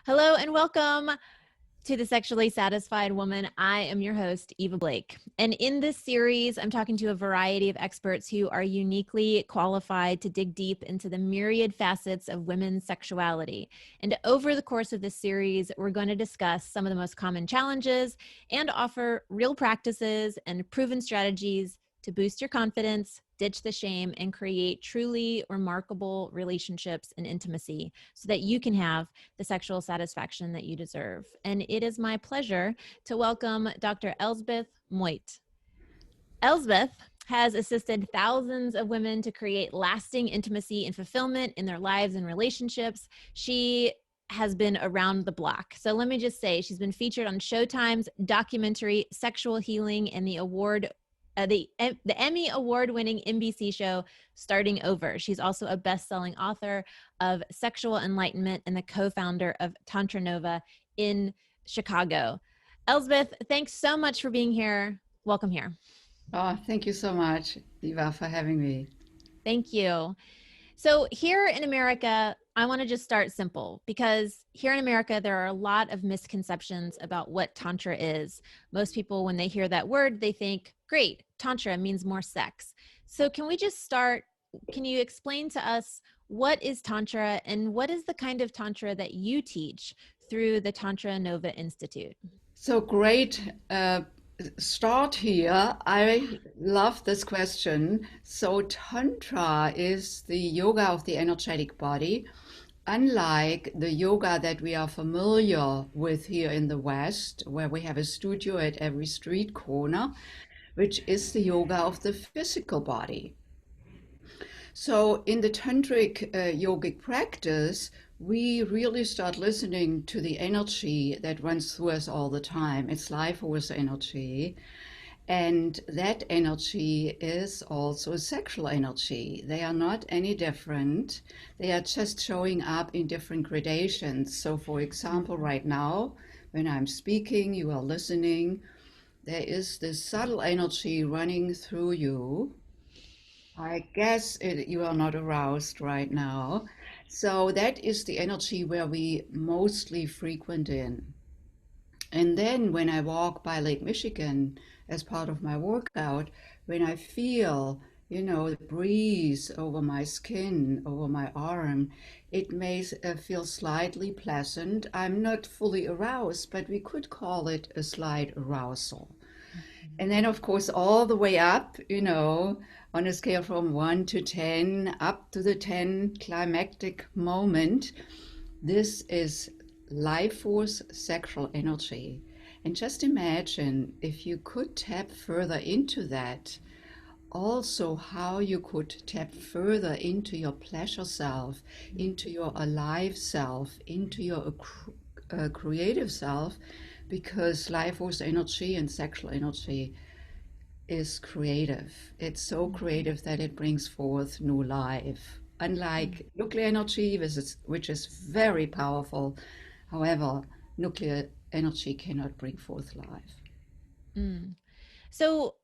Hello and welcome to the Sexually Satisfied Woman. I am your host, Eva Blake. And in this series, I'm talking to a variety of experts who are uniquely qualified to dig deep into the myriad facets of women's sexuality. And over the course of this series, we're going to discuss some of the most common challenges and offer real practices and proven strategies to boost your confidence, ditch the shame, and create truly remarkable relationships and intimacy so that you can have the sexual satisfaction that you deserve. And it is my pleasure to welcome Dr. Elsbeth Meuth. Elsbeth has assisted thousands of women to create lasting intimacy and fulfillment in their lives and relationships. She has been around the block. So let me just say, she's been featured on Showtime's documentary Sexual Healing and the Emmy Award-winning NBC show Starting Over. She's also a best-selling author of Sexual Enlightenment and the co-founder of TantraNova in Chicago. Elsbeth, thanks so much for being here. Welcome here. Oh, thank you so much, Eva, for having me. Thank you. So here in America, I want to just start simple because here in America, there are a lot of misconceptions about what Tantra is. Most people, when they hear that word, they think, great, Tantra means more sex. So can we just start? Can you explain to us what is Tantra and what is the kind of Tantra that you teach through the TantraNova Institute? So great start here. I love this question. So Tantra is the yoga of the energetic body. Unlike the yoga that we are familiar with here in the West, where we have a studio at every street corner, which is the yoga of the physical body. So in the tantric yogic practice, we really start listening to the energy that runs through us all the time. It's life force energy. And that energy is also sexual energy. They are not any different. They are just showing up in different gradations. So for example, right now, when I'm speaking, you are listening, there is this subtle energy running through you. I guess you are not aroused right now. So that is the energy where we mostly frequent in. And then when I walk by Lake Michigan as part of my workout, when I feel, the breeze over my skin, over my arm, it may feel slightly pleasant. I'm not fully aroused, but we could call it a slight arousal. And then, of course, all the way up, on a scale from 1 to 10, up to the 10 climactic moment, this is life force sexual energy. And just imagine if you could tap further into that, also how you could tap further into your pleasure self, into your alive self, into your creative self, because life force energy and sexual energy is creative. It's so creative that it brings forth new life. Unlike nuclear energy, which is very powerful, however, nuclear energy cannot bring forth life. So,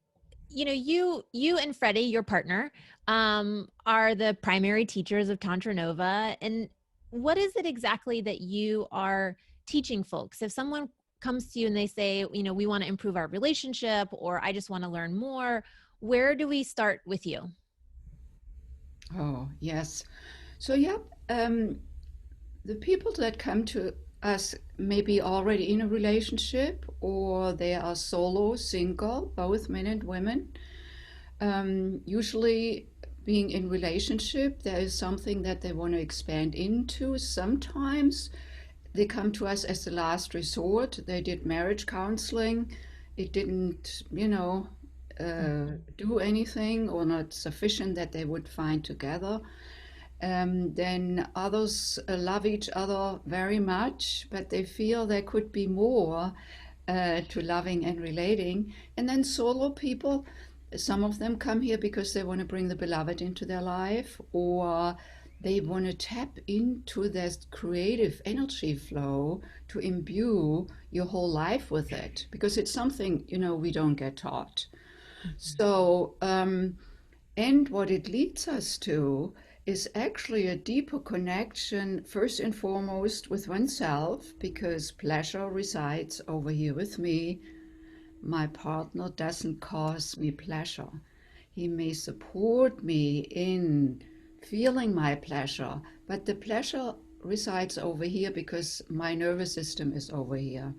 you and Freddie, your partner, are the primary teachers of TantraNova. And what is it exactly that you are teaching folks? If someone comes to you and they say, we want to improve our relationship, or I just want to learn more, where do we start with you? Oh, yes. So, yeah, the people that come to us may be already in a relationship or they are solo, single, both men and women. Usually being in relationship, there is something that they want to expand into. Sometimes they come to us as the last resort. They did marriage counseling. It didn't, do anything or not sufficient that they would find together. Then others love each other very much, but they feel there could be more to loving and relating. And then solo people, some of them come here because they want to bring the beloved into their life, or they want to tap into this creative energy flow to imbue your whole life with it, because it's something, we don't get taught. So, and what it leads us to is actually a deeper connection, first and foremost, with oneself, because pleasure resides over here with me. My partner doesn't cause me pleasure. He may support me in feeling my pleasure, but the pleasure resides over here because my nervous system is over here.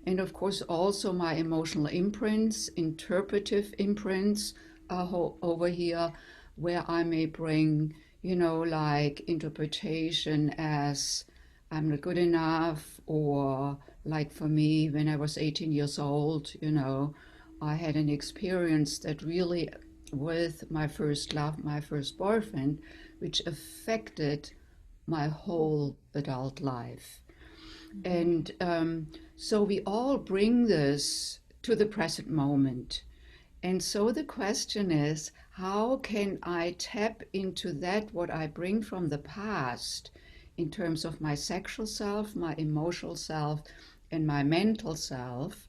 And of course, also my emotional imprints, interpretive imprints are over here, where I may bring, like interpretation as I'm not good enough, or like for me, when I was 18 years old, I had an experience that really, with my first love, my first boyfriend, which affected my whole adult life. And so we all bring this to the present moment. And so the question is, how can I tap into that, what I bring from the past, in terms of my sexual self, my emotional self, and my mental self,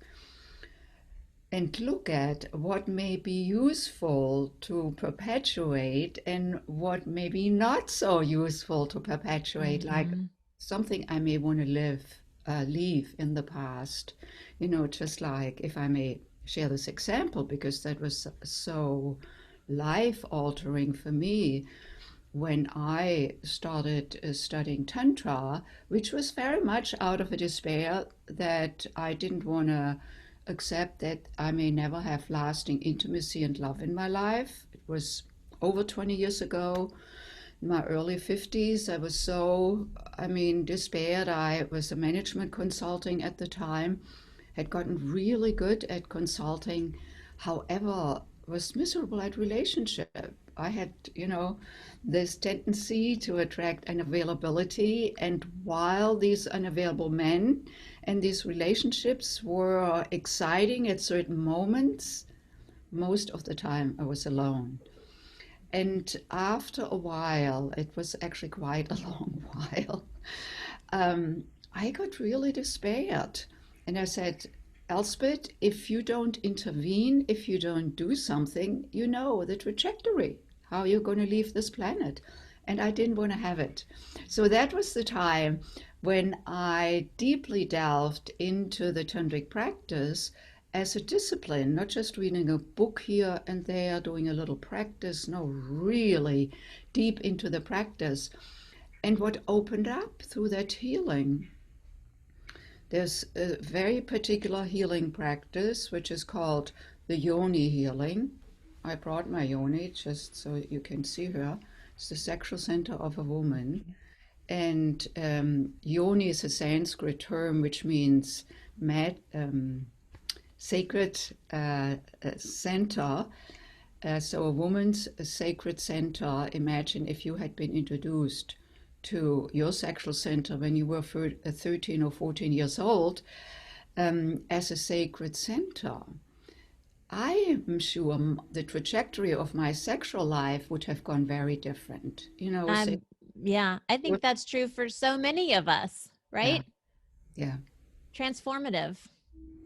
and look at what may be useful to perpetuate and what may be not so useful to perpetuate, like Mhm. something I may want to leave in the past. Just like, if I may share this example, because that was so life altering for me when I started studying Tantra, which was very much out of a despair that I didn't want to accept that I may never have lasting intimacy and love in my life. It was over 20 years ago, in my early 50s. I was so, despaired. I was a management consulting at the time, had gotten really good at consulting, however, was miserable at relationship. I had, this tendency to attract unavailability, and while these unavailable men and these relationships were exciting at certain moments, most of the time I was alone. And after a while, it was actually quite a long while, I got really despaired. And I said, Elsbeth, if you don't intervene, if you don't do something, you know the trajectory, how you're going to leave this planet. And I didn't want to have it. So that was the time when I deeply delved into the tantric practice as a discipline, not just reading a book here and there, doing a little practice, no, really deep into the practice. And what opened up through that healing, there's a very particular healing practice which is called the Yoni healing. I brought my Yoni just so you can see her. It's the sexual center of a woman. And Yoni is a Sanskrit term which means sacred center. So a woman's sacred center. Imagine if you had been introduced to your sexual center when you were 13 or 14 years old, as a sacred center. I am sure the trajectory of my sexual life would have gone very different. Um, yeah, I think that's true for so many of us, yeah, right? yeah, Transformative.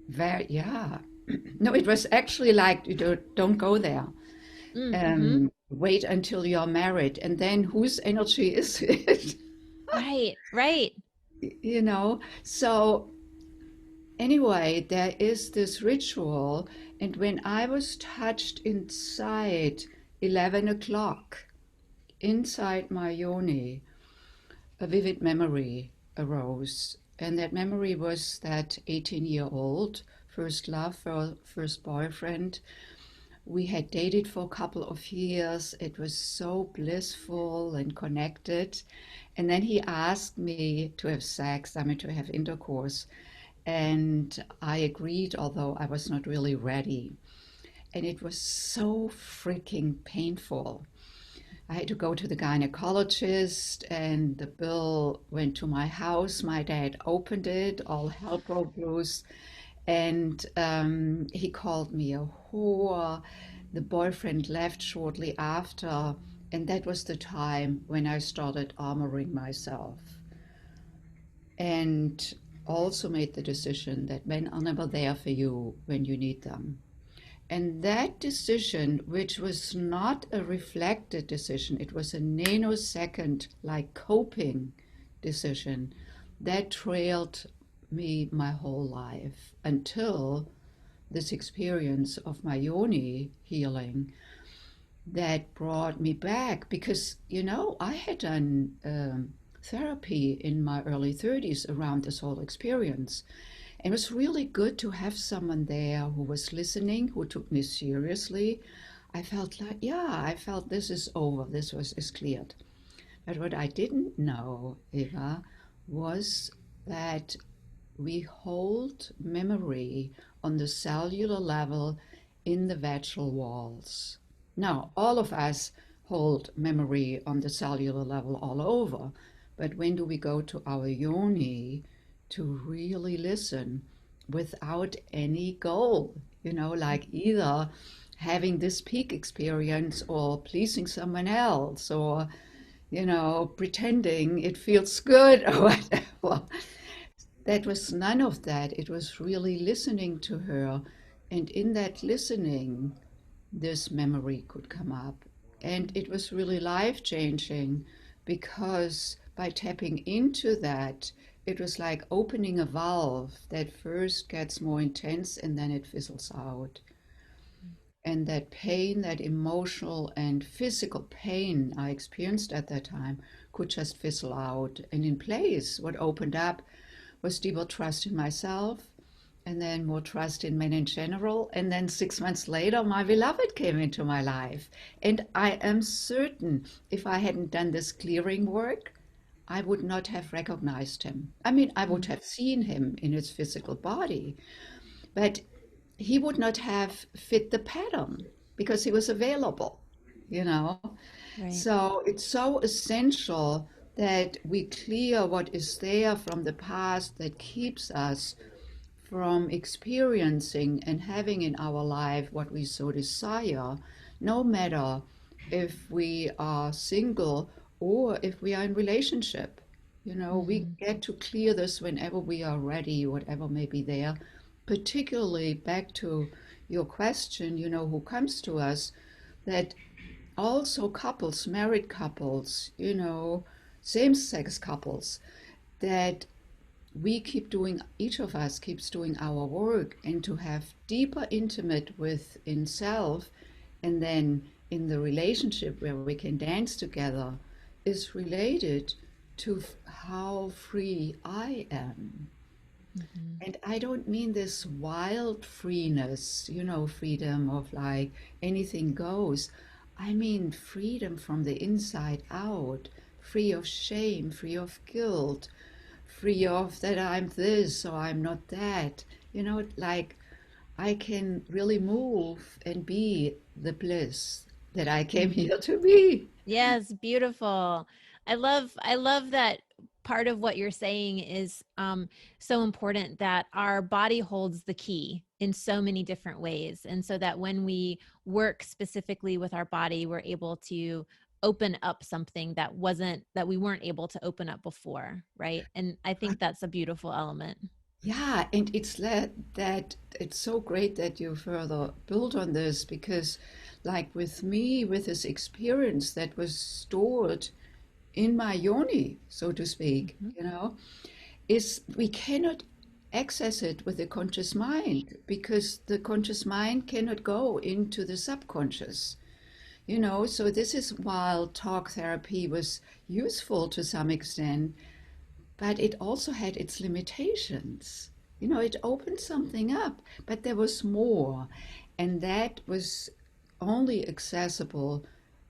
very, yeah. No, it was actually like, don't go there. Mm-hmm. Wait until you're married, and then whose energy is it? Right, right. So anyway, there is this ritual, and when I was touched inside 11 o'clock, inside my yoni, a vivid memory arose. And that memory was that 18-year-old first love, first boyfriend. We had dated for a couple of years. It was so blissful and connected. And then he asked me to have sex, to have intercourse. And I agreed, although I was not really ready. And it was so freaking painful. I had to go to the gynecologist, and the bill went to my house. My dad opened it, all hell broke loose. And he called me a whore. The boyfriend left shortly after. And that was the time when I started armoring myself. And also made the decision that men are never there for you when you need them. And that decision, which was not a reflected decision, it was a nanosecond, like coping decision, that trailed me my whole life until this experience of my Yoni healing that brought me back. Because, I had done therapy in my early 30s around this whole experience. And it was really good to have someone there who was listening, who took me seriously. I felt like, yeah, I felt this is over, is cleared. But what I didn't know, Eva, was that we hold memory on the cellular level in the vaginal walls. Now, all of us hold memory on the cellular level all over, but when do we go to our yoni to really listen without any goal? Like either having this peak experience or pleasing someone else or, pretending it feels good or whatever. That was none of that. It was really listening to her. And in that listening, this memory could come up. And it was really life changing because by tapping into that, it was like opening a valve that first gets more intense and then it fizzles out. And that pain, that emotional and physical pain I experienced at that time could just fizzle out. And in place, what opened up was deeper trust in myself, and then more trust in men in general. And then 6 months later, my beloved came into my life. And I am certain if I hadn't done this clearing work, I would not have recognized him. I mean, I would have seen him in his physical body, but he would not have fit the pattern because he was available, you know? Right. So it's so essential that we clear what is there from the past that keeps us from experiencing and having in our life what we so desire, no matter if we are single or if we are in relationship. We get to clear this whenever we are ready, whatever may be there. Particularly back to your question, who comes to us, that also couples, married couples, same-sex couples, that we keep doing, each of us keeps doing our work, and to have deeper intimate within self, and then in the relationship where we can dance together, is related to how free I am. And I don't mean this wild freeness, freedom of like anything goes. I mean freedom from the inside out, free of shame, free of guilt, free of that I'm this or I'm not that. Like I can really move and be the bliss that I came here to be. Yes, beautiful. I love that part of what you're saying is so important, that our body holds the key in so many different ways. And so that when we work specifically with our body, we're able to open up something that we weren't able to open up before, right? And I think that's a beautiful element. Yeah, and it's that it's so great that you further build on this because, like with me, with this experience that was stored in my yoni, so to speak, Mhm. is we cannot access it with the conscious mind because the conscious mind cannot go into the subconscious. So this is while talk therapy was useful to some extent, but it also had its limitations. It opened something up, but there was more, and that was only accessible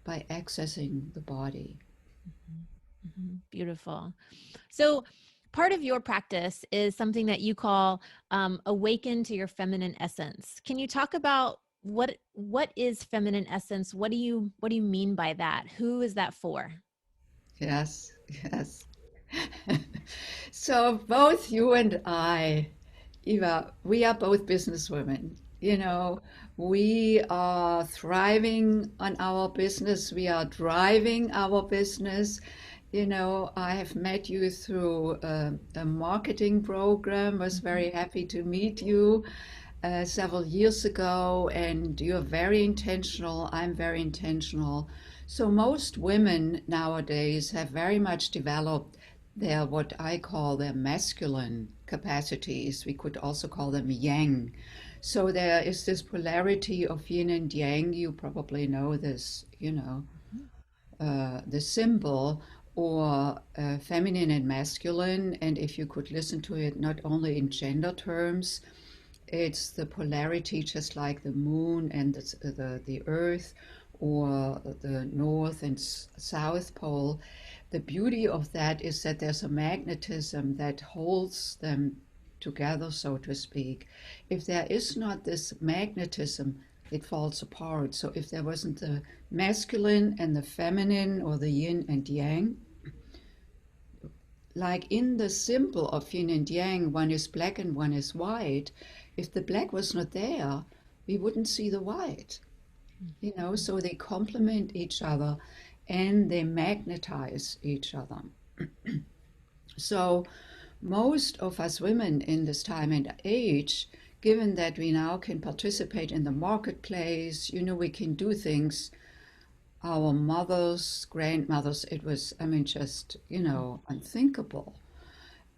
by accessing the body. Beautiful. So, part of your practice is something that you call awaken to your feminine essence. Can you talk about what is feminine essence? What do you mean by that? Who is that for? Yes, yes. So both you and I, Eva, we are both businesswomen. We are thriving on our business. We are driving our business. I have met you through a marketing program, was very happy to meet you. several years ago, and you're very intentional. I'm very intentional. So most women nowadays have very much developed their what I call their masculine capacities. We could also call them yang. So there is this polarity of yin and yang. You probably know this, the symbol, or feminine and masculine. And if you could listen to it not only in gender terms, it's the polarity, just like the moon and the earth, or the north and south pole. The beauty of that is that there's a magnetism that holds them together, so to speak. If there is not this magnetism, it falls apart. So if there wasn't the masculine and the feminine, or the yin and yang, like in the symbol of yin and yang, one is black and one is white. If the black was not there, we wouldn't see the white. So they complement each other and they magnetize each other. So most of us women in this time and age, given that we now can participate in the marketplace, we can do things our mothers, grandmothers, it was, just, unthinkable.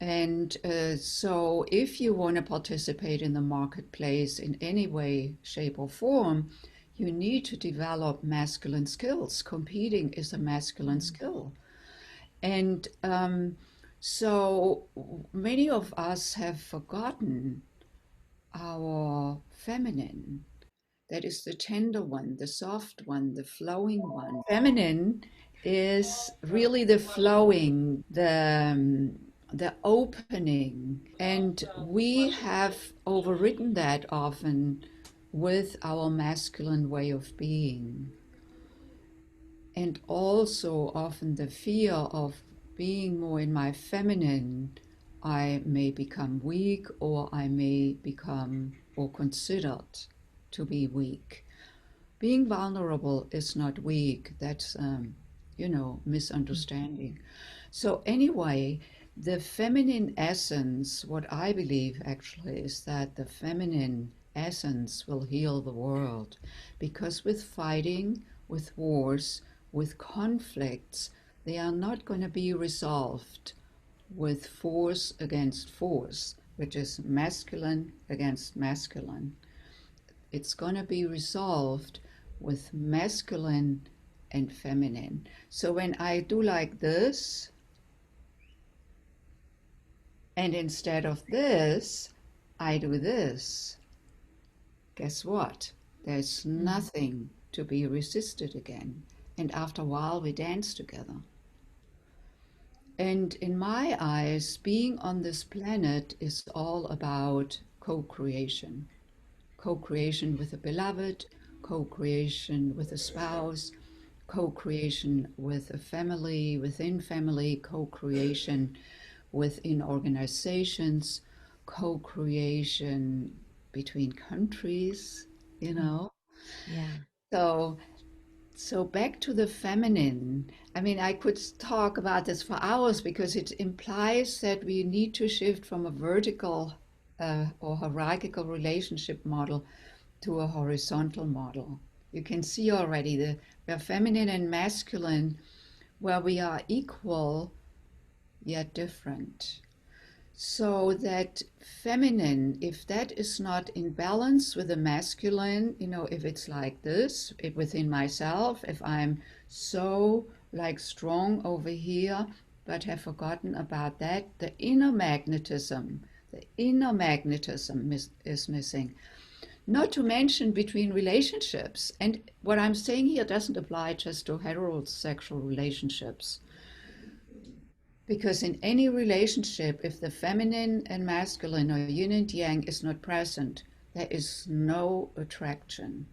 And so if you want to participate in the marketplace in any way, shape, or form, you need to develop masculine skills. Competing is a masculine skill. And so many of us have forgotten our feminine. That is the tender one, the soft one, the flowing one. Feminine is really the flowing, the opening. And we have overridden that often with our masculine way of being. And also often the fear of being more in my feminine, I may become weak, or I may become or considered to be weak. Being vulnerable is not weak. That's, misunderstanding. So anyway, the feminine essence, what I believe actually is that the feminine essence will heal the world, because with fighting, with wars, with conflicts, they are not going to be resolved with force against force, which is masculine against masculine. It's going to be resolved with masculine and feminine. So when I do like this, and instead of this, I do this, guess what? There's nothing to be resisted again. And after a while, we dance together. And in my eyes, being on this planet is all about co-creation. Co-creation with a beloved, co-creation with a spouse, co-creation with a family, within family, co-creation within organizations, co-creation between countries, Yeah. So back to the feminine. I could talk about this for hours, because it implies that we need to shift from a vertical or hierarchical relationship model to a horizontal model. You can see already we're feminine and masculine, where we are equal yet different. So that feminine, if that is not in balance with the masculine, if it's like this, within myself, if I'm so like strong over here, but have forgotten about that, the inner magnetism is missing. Not to mention between relationships. And what I'm saying here doesn't apply just to heterosexual relationships. Because in any relationship, if the feminine and masculine, or yin and yang, is not present, there is no attraction.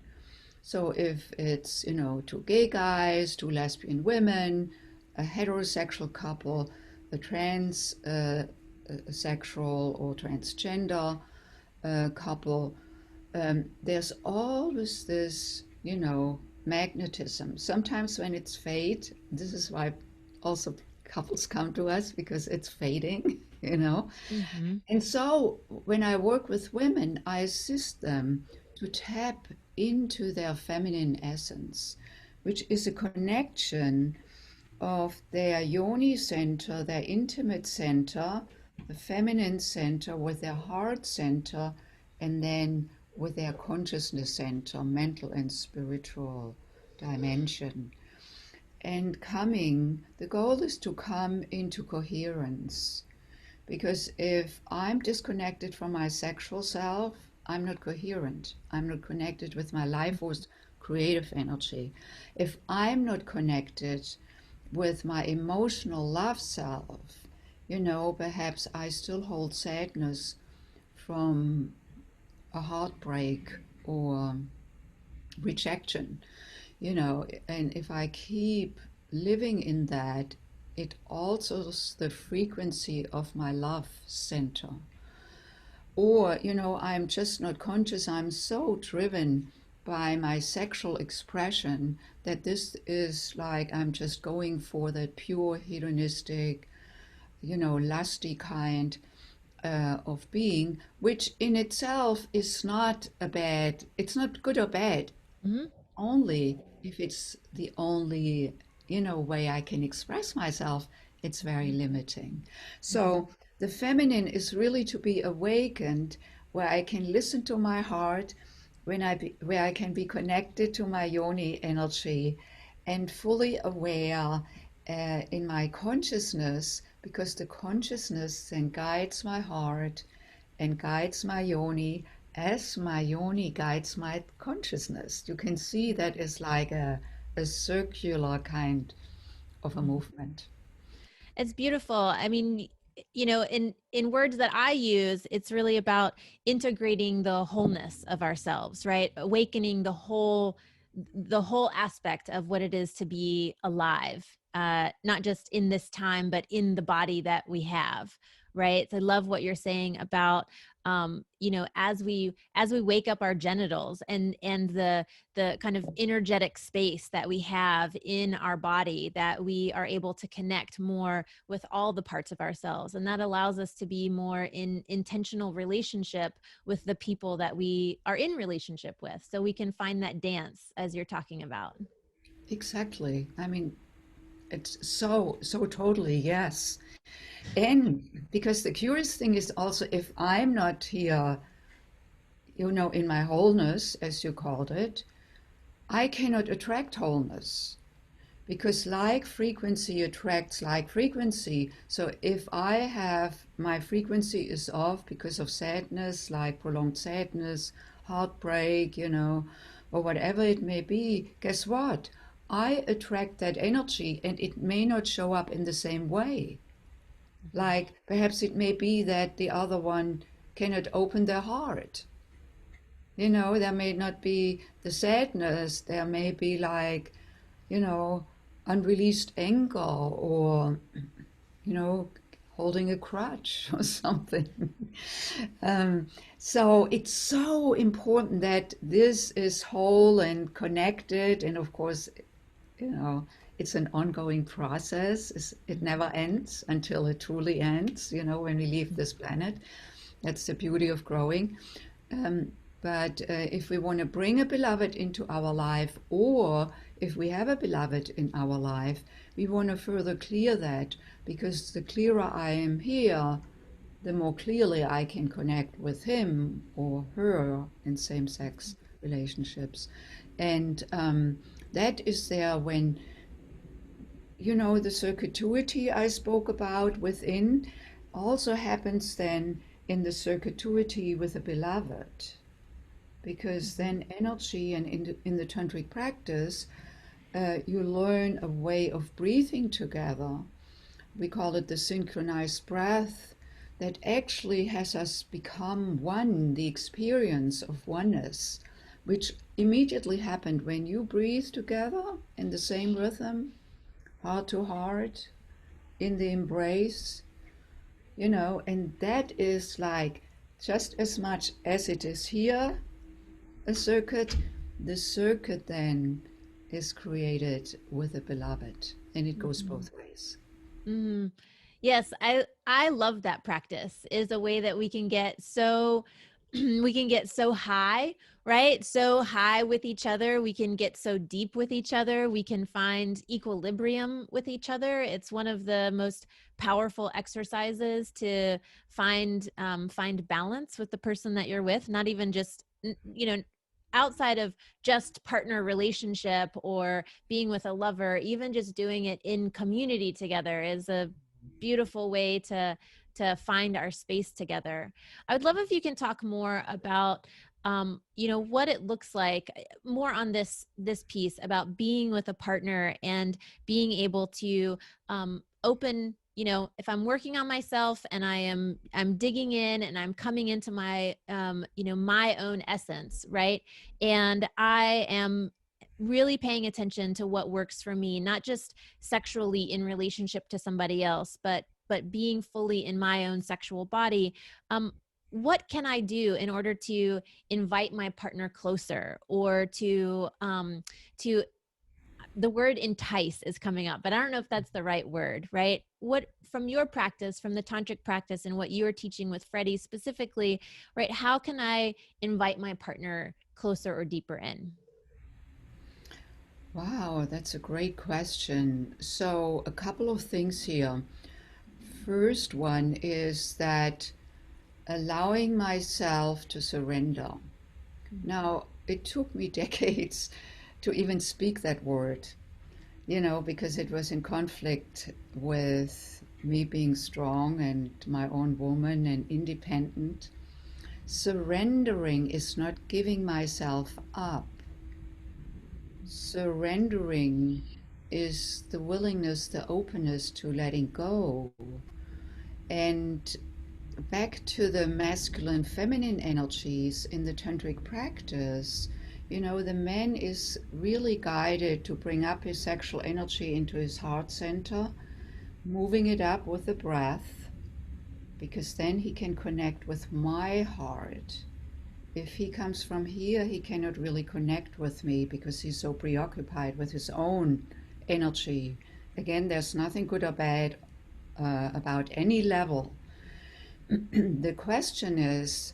So if it's, two gay guys, two lesbian women, a heterosexual couple, a transsexual or transgender couple, there's always this, magnetism. Sometimes when it's fade, this is why also couples come to us, because it's fading. you know. Mm-hmm. And so when I work with women, I assist them to tap into their feminine essence, which is a connection of their yoni center, their intimate center, the feminine center with their heart center, and then with their consciousness center, mental and spiritual dimension. And the goal is to come into coherence. Because if I'm disconnected from my sexual self, I'm not coherent. I'm not connected with my life force, creative energy. If I'm not connected with my emotional love self, perhaps I still hold sadness from a heartbreak or rejection, and if I keep living in that, it alters the frequency of my love center. Or, I'm just not conscious. I'm so driven by my sexual expression that this is like I'm just going for that pure hedonistic, lusty kind of being, which in itself is not it's not good or bad, Mm-hmm. only if it's the only way I can express myself, it's very limiting. Mm-hmm. So the feminine is really to be awakened, where I can listen to my heart, where I can be connected to my yoni energy and fully aware in my consciousness, because the consciousness then guides my heart and guides my yoni as my yoni guides my consciousness. You can see that is like a circular kind of a Mm-hmm. movement. It's beautiful. I mean, in words that I use, it's really about integrating the wholeness of ourselves, right? Awakening the whole aspect of what it is to be alive, not just in this time, but in the body that we have, right? So I love what you're saying about as we wake up our genitals and the kind of energetic space that we have in our body, that we are able to connect more with all the parts of ourselves, and that allows us to be more in intentional relationship with the people that we are in relationship with, so we can find that dance as you're talking about. Exactly. I mean, it's so totally, yes. And because the curious thing is also, if I'm not here, in my wholeness, as you called it, I cannot attract wholeness. Because like frequency attracts like frequency. So if I have my frequency is off because of sadness, like prolonged sadness, heartbreak, or whatever it may be, guess what? I attract that energy, and it may not show up in the same way. Like perhaps it may be that the other one cannot open their heart. There may not be the sadness, there may be like, you know, unreleased anger, or, you know, holding a crutch or something. um, so it's so important that this is whole and connected. And of course, you know, it's an ongoing process. It never ends until it truly ends, when we leave this planet. That's the beauty of growing. Um, but if we want to bring a beloved into our life, or if we have a beloved in our life, we want to further clear that, because the clearer I am here, the more clearly I can connect with him or her in same sex relationships. And that is there when, the circuitry I spoke about within also happens then in the circuitry with a beloved, because Mhm. then energy, and in the tantric practice, you learn a way of breathing together. We call it the synchronized breath, that actually has us become one, the experience of oneness, which immediately happened when you breathe together in the same rhythm, heart to heart, in the embrace, and that is like, just as much as it is here a circuit, the circuit then is created with a beloved, and it goes Mhm. both ways. Mhm. Yes, I love that practice, is a way that we can get so we can get so high, right? So high with each other. We can get so deep with each other. We can find equilibrium with each other. It's one of the most powerful exercises to find balance with the person that you're with, not even just, outside of just partner relationship or being with a lover. Even just doing it in community together is a beautiful way to find our space together. I would love if you can talk more about what it looks like, more on this piece about being with a partner and being able to open, if I'm working on myself and I'm digging in and I'm coming into my my own essence, right? And I am really paying attention to what works for me, not just sexually in relationship to somebody else, but being fully in my own sexual body. What can I do in order to invite my partner closer, or to the word entice is coming up, but I don't know if that's the right word, right? What, from your practice, from the tantric practice and what you're teaching with Freddie specifically, right? How can I invite my partner closer or deeper in? Wow, that's a great question. So, a couple of things here. First one is that allowing myself to surrender. Now, it took me decades to even speak that word, because it was in conflict with me being strong and my own woman and independent. Surrendering is not giving myself up. Surrendering is the willingness, the openness to letting go. And back to the masculine feminine energies in the tantric practice, the man is really guided to bring up his sexual energy into his heart center, moving it up with the breath, because then he can connect with my heart. If he comes from here, he cannot really connect with me because he's so preoccupied with his own energy. Again, there's nothing good or bad about any level. The question is,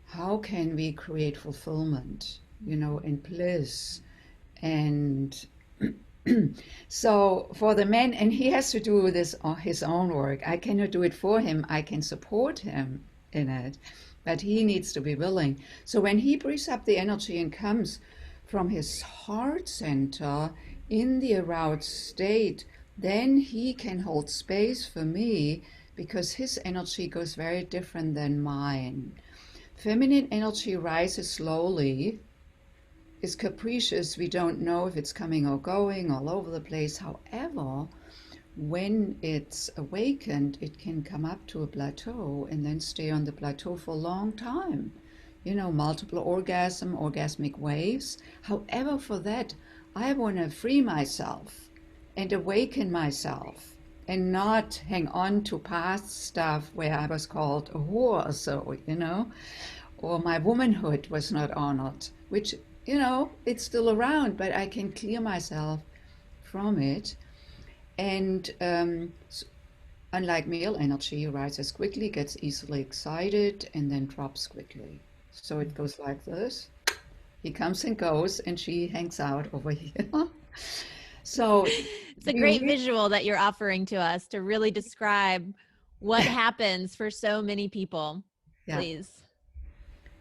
how can we create fulfillment, and bliss? And so for the man, and he has to do this on his own work. I cannot do it for him. I can support him in it, but he needs to be willing. So when he brings up the energy and comes from his heart center in the aroused state, then he can hold space for me, because his energy goes very different than mine. Feminine energy rises slowly, is capricious. We don't know if it's coming or going, all over the place. However, when it's awakened, it can come up to a plateau and then stay on the plateau for a long time. Multiple orgasmic waves. However, for that, I want to free myself and awaken myself and not hang on to past stuff where I was called a whore or so, or my womanhood was not honored, which, it's still around, but I can clear myself from it. And unlike male energy, rises quickly, gets easily excited, and then drops quickly. So it goes like this. He comes and goes, and she hangs out over here. So It's a great visual that you're offering to us to really describe what happens for so many people. yeah, Please.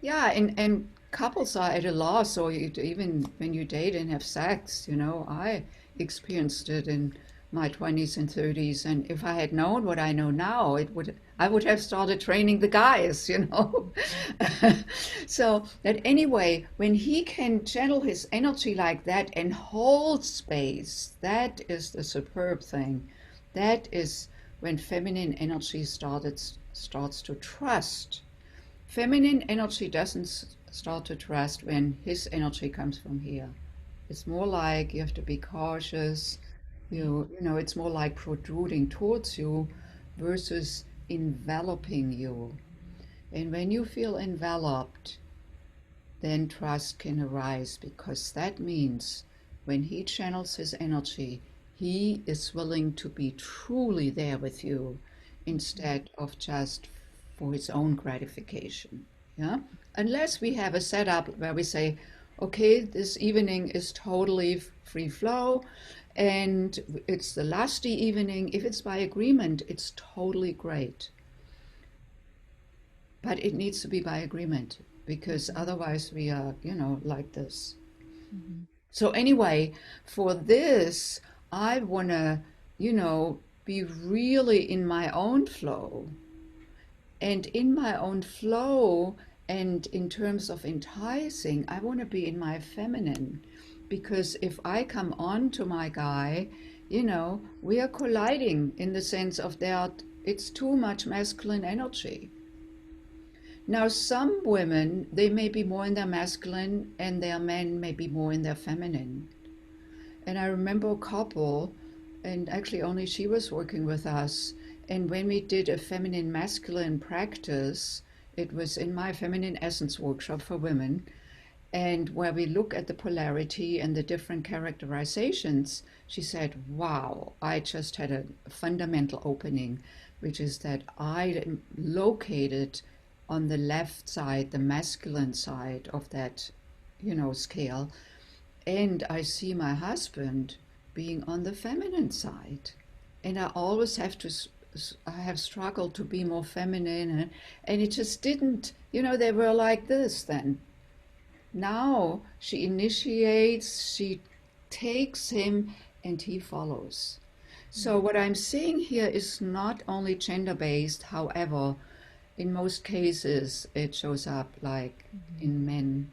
yeah, and couples are at a loss. So even when you date and have sex, I experienced it in my 20s and 30s, and if I had known what I know now, I would have started training the guys. So that anyway, when he can channel his energy like that and hold space, that is the superb thing. That is when feminine energy starts to trust. Feminine energy doesn't start to trust when his energy comes from here. It's more like you have to be cautious. It's more like protruding towards you versus enveloping you. And when you feel enveloped, then trust can arise, because that means when he channels his energy, he is willing to be truly there with you. instead of just for his own gratification. Yeah, unless we have a setup where we say, okay, this evening is totally free flow and it's the lusty evening. If it's by agreement, it's totally great. But it needs to be by agreement because otherwise we are, like this. Mhm. So anyway, for this, I want to, be really in my own flow. And in my own flow, and in terms of enticing, I want to be in my feminine. Because if I come on to my guy, we are colliding in the sense of it's too much masculine energy. Now, some women, they may be more in their masculine and their men may be more in their feminine. And I remember a couple, and actually only she was working with us. And when we did a feminine masculine practice, it was in my feminine essence workshop for women, and where we look at the polarity and the different characterizations, she said, wow, I just had a fundamental opening, which is that I am located on the left side, the masculine side of that, scale. And I see my husband being on the feminine side. And I always I have struggled to be more feminine. And it just didn't, they were like this then. Now she initiates, she takes him, and he follows. So what I'm seeing here is not only gender-based, however, in most cases it shows up like in men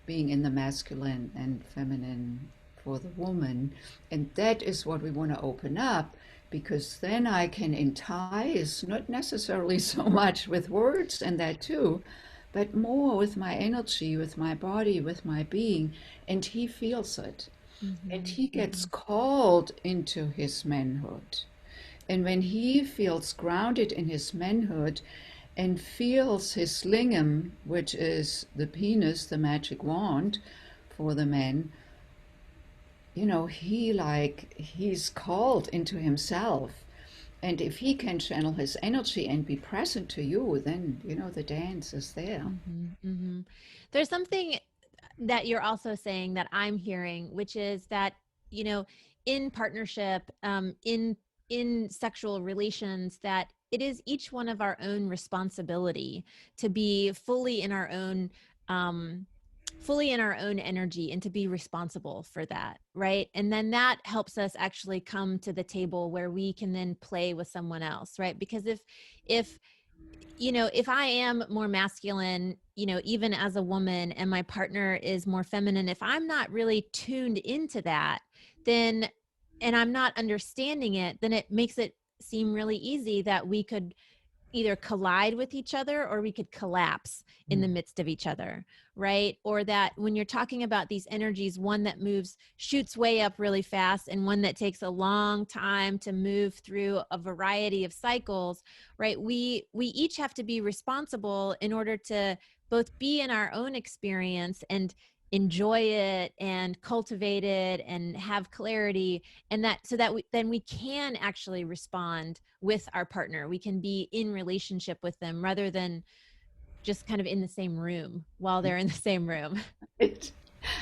being in the masculine and feminine for the woman. And that is what we want to open up, because then I can entice, not necessarily so much with words and that too, but more with my energy, with my body, with my being. And he feels it. And Mhm. he gets Mhm. called into his manhood. And when he feels grounded in his manhood and feels his lingam, which is the penis, the magic wand for the man, he's called into himself. And if he can channel his energy and be present to you, then, the dance is there. Mhm. Mhm. There's something that you're also saying that I'm hearing, which is that, you know, in partnership, in sexual relations, that it is each one of our own responsibility to be um, fully in our own energy and to be responsible for that, right? And then that helps us actually come to the table where we can then play with someone else, right? Because if if I am more masculine, even as a woman, and my partner is more feminine, if I'm not really tuned into that, then, and I'm not understanding it, then it makes it seem really easy that we could either collide with each other or we could collapse in the midst of each other, right? Or that when you're talking about these energies, one that shoots way up really fast and one that takes a long time to move through a variety of cycles, right? We each have to be responsible in order to both be in our own experience and enjoy it and cultivate it and have clarity, and that so that then we can actually respond with our partner. We can be in relationship with them rather than just kind of in the same room while they're in the same room. It,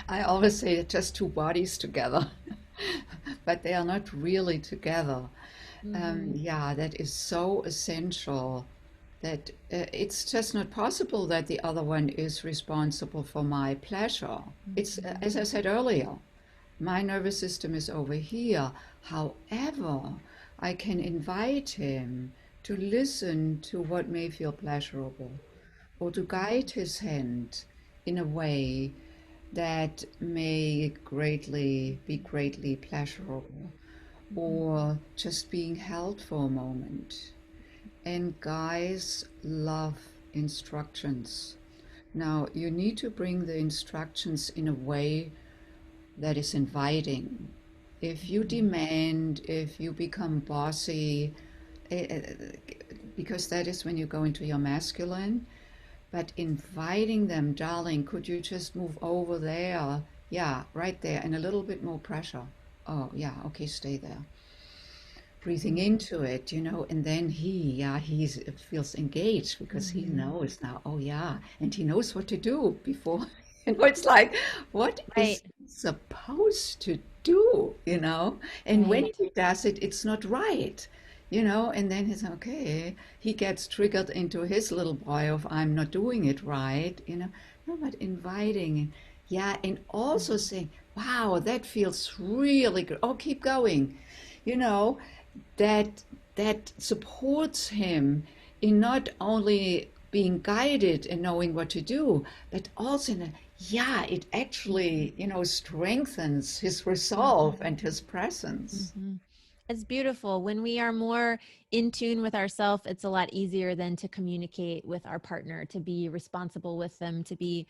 I always say it's just two bodies together, but they are not really together. Mm-hmm. Yeah, that is so essential that it's just not possible that the other one is responsible for my pleasure. It's, Mm-hmm. as I said earlier, my nervous system is over here. However, I can invite him to listen to what may feel pleasurable or to guide his hand in a way that may be greatly pleasurable, Mm-hmm. or just being held for a moment. And guys love instructions. Now, you need to bring the instructions in a way that is inviting. If you demand, if you become bossy, eh, eh, because that is when you go into your masculine, but inviting them, darling, could you just move over there? Yeah, right there, and a little bit more pressure. Oh, yeah, okay, stay there. breathing into it, and then he feels engaged because he Mm-hmm. knows now, oh yeah, and he knows what to do before. It's like, what Right. is he supposed to do, And when Right. he does it, it's not right, and then he's okay, he gets triggered into his little boy of I'm not doing it right, No, but inviting, yeah, and also Mhm. saying, wow, that feels really good. Oh, keep going, you know, that that supports him in not only being guided and knowing what to do, but also in yeah, it actually, strengthens his resolve Mhm. and his presence. Mhm. It's beautiful. When we are more in tune with ourselves, it's a lot easier than to communicate with our partner, to be responsible with them, to be,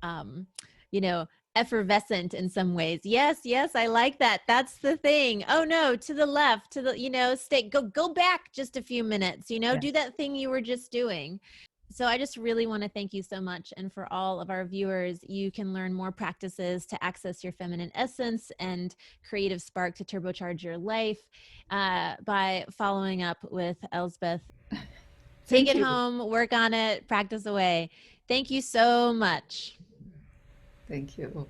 um, you know, effervescent in some ways. Yes, yes, I like that. That's the thing. Oh no, to the left, to the, stay, go back just a few minutes, Yeah. do that thing you were just doing. So I just really want to thank you so much. And for all of our viewers, you can learn more practices to access your feminine essence and creative spark to turbocharge your life by following up with Elsbeth. Take Thank it you. home, work on it, practice away. Thank you so much. Thank you.